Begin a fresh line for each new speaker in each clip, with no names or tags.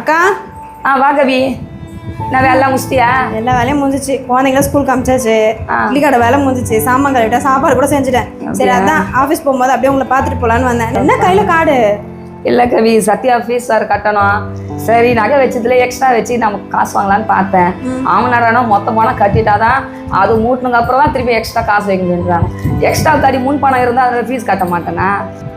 அக்கா
வா கவி. நான் வேலை முடிச்சிட்டியா?
எல்லா வேலையும் முடிஞ்சிச்சு. குழந்தைங்கள ஸ்கூலுக்கு அமிச்சாச்சு. இட்லி கடை வேலை முடிஞ்சிச்சு. சாமான் கழுவிட்டா, சாப்பாடு கூட செஞ்சுட்டேன். சரி, அதான் ஆஃபீஸ் போகும்போது அப்படியே உங்களை பார்த்துட்டு போகலான்னு வந்தேன். என்ன கையில் கார்டு?
இல்லை கவி, சத்யா ஃபீஸ் சார் கட்டணும். சரி, நகை வச்சதுல எக்ஸ்ட்ரா வச்சு நமக்கு காசு வாங்கலான்னு பார்த்தேன். அவனாடானா மொத்தமான கட்டிட்டாதான் அது மூட்டினுக்கு அப்புறம் தான் திருப்பி எக்ஸ்ட்ரா காசு வைக்கணுன்றாங்க. எக்ஸ்ட்ரா கட்டி முன் பணம் இருந்தால் அதில் ஃபீஸ் கட்ட மாட்டேனா?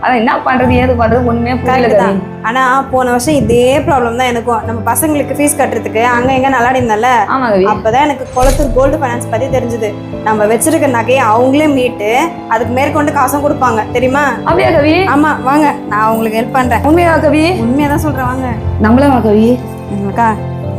அதான் என்ன பண்ணுறது ஏது பண்ணுறது ஒன்றுமே புரியல தான்.
ஆனால் போன வருஷம் இதே ப்ராப்ளம் தான் எனக்கும். நம்ம பசங்களுக்கு ஃபீஸ் கட்டுறதுக்கு அங்கே எங்கே நல்லாடி இருந்தால.
ஆமாம் கவி.
அப்போ தான் எனக்கு கொளத்தூர் கோல்டு ஃபைனான்ஸ் பற்றி தெரிஞ்சுது. நம்ம வச்சிருக்க நகையை அவங்களே மீட்டு அதுக்கு மேற்கொண்டு காசும் கொடுப்பாங்க, தெரியுமா?
அப்படியா கவி?
ஆமாம், வாங்க நான் உங்களுக்கு ஹெல்ப் பண்ணுறேன்.
உண்மையா கவி?
உண்மையாக தான் சொல்கிறேன், வாங்க.
நம்மளவா கவி?
அக்கா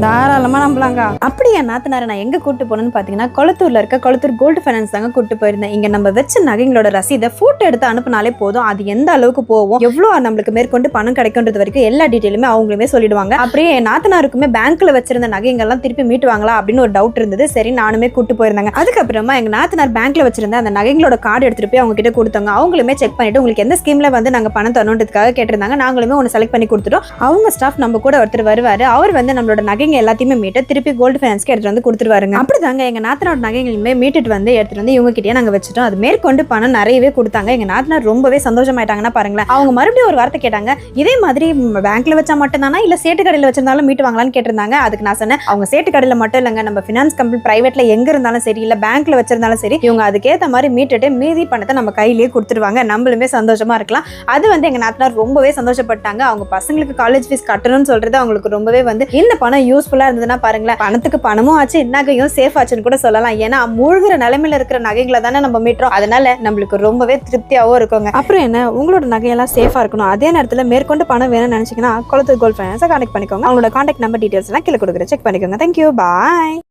தாராளமா நம்பலாங்க. அப்படி என் நாத்தனாரை நான் எங்க கூட்டு போனேன்னு பாத்தீங்கன்னா, கொளத்தூர்ல இருக்க கொளத்தூர் கோல்டு ஃபைனான்ஸ் தாங்க கூட்டு போயிருந்தேன். இங்க நம்ம வச்ச நகைங்களோட ரசீதை போட்டோ எடுத்து அனுப்பினாலே போதும். அது எந்த அளவுக்கு போவோம், எவ்வளவு நம்மளுக்கு மேற்கொண்டு பணம் கிடைக்கும்ன்றது வரைக்கும் எல்லா டீட்டெயிலுமே அவங்களுமே சொல்லிடுவாங்க. அப்படியே என் நாத்தனாருக்குமே பேங்க்ல வச்சிருந்த நகைங்கெல்லாம் திருப்பி மீட்டுவாங்களா அப்படின்னு ஒரு டவுட் இருந்தது. சரி, நானுமே கூட்டு போயிருந்தாங்க. அதுக்கப்புறமா எங்க நாத்தனார் பேங்க்ல வச்சிருந்த அந்த நகைங்களோட கார்டு எடுத்துட்டு போய் அவங்க கிட்ட கொடுத்தாங்க. அவங்களுமே செக் பண்ணிட்டு உங்களுக்கு எந்த ஸ்கீம்ல வந்து நாங்க பணம் தரணுன்றதுக்காக கேட்டிருந்தாங்க. நாங்களுமே ஒன்று செலக்ட் பண்ணி கொடுத்துட்டோம். அவங்க ஸ்டாஃப் நம்ம கூட ஒருத்தர் வருவாரு. அவர் வந்து நம்மளோட நகைங்க எல்லாத்தையுமே மீட்டு திருப்பி கோல்டு ஃபைனான்ஸ்க்கு எடுத்துட்டு வந்து கொடுத்துருவாருங்க. அப்படிதாங்க எங்க நாத்தனாரோட நகைகளுமே மீட்டுட்டு வந்து எடுத்துட்டு வந்து இவங்க கிட்டே நாங்க வச்சுட்டோம். அது மேற்கொண்டு பணம் நிறையவே கொடுத்தாங்க. எங்க நாத்தனார் ரொம்பவே சந்தோஷமாயிட்டாங்கன்னா பாருங்களேன். அவங்க மறுபடியும் ஒரு வார்த்தை கேட்டாங்க, இதே மாதிரி பேங்க்ல வச்சா மட்டும் தானா இல்ல சேட்டு கடையில வச்சிருந்தாலும் மீட்டுவாங்களான்னு கேட்டிருந்தாங்க. அதுக்கு நான் சொன்னேன், அவங்க சேட்டு கடையில மட்டும் இல்லைங்க, நம்ம ஃபினான்ஸ் கம்பெனி பிரைவேட்ல எங்க இருந்தாலும் சரி இல்ல பேங்க்ல வச்சிருந்தாலும் சரி இவங்க அதுக்கேற்ற மாதிரி மீட்டுட்டு மீதி பணத்தை நம்ம கையிலேயே கொடுத்துருவாங்க. நம்மளுமே சந்தோஷமா இருக்கலாம். அது வந்து எங்க நாத்தனார் ரொம்பவே சந்தோஷப்பட்டாங்க. அவங்க பசங்களுக்கு காலேஜ் ஃபீஸ் கட்டணும்னு சொல்றது அவங்களுக்கு ரொம்பவே வந்து இந்த பணம் யூஸ்ஃபுல்லா இருந்ததுன்னா பாருங்களேன், பணத்துக்கு பணமும் ஆச்சு, நகையும் சேஃப் ஆச்சுன்னு கூட சொல்லலாம். ஏன்னா மூழ்கிற நிலைமையில இருக்கிற நகைகளை தானே நம்ம மீட்டுறோம். அதனால நம்மளுக்கு ரொம்பவே திருப்தியாகவும் இருக்குங்க. அப்புறம் என்ன, உங்களோட நகையெல்லாம் சேஃபா இருக்கணும், அதே நேரத்தில் மேற்கொண்டு பணம் வேணும்னு நினைச்சீங்கன்னா கொளத்தூர் கோல்ட் ஃபைனான்ஸை கான்டாக்ட் பண்ணிக்கோங்க. அவங்களோட கான்டாக்ட் நம்பர் டீடைல்ஸ் எல்லாம் கீழே கொடுக்குறேன், செக் பண்ணிக்கோங்க. தேங்க்யூ, பாய்.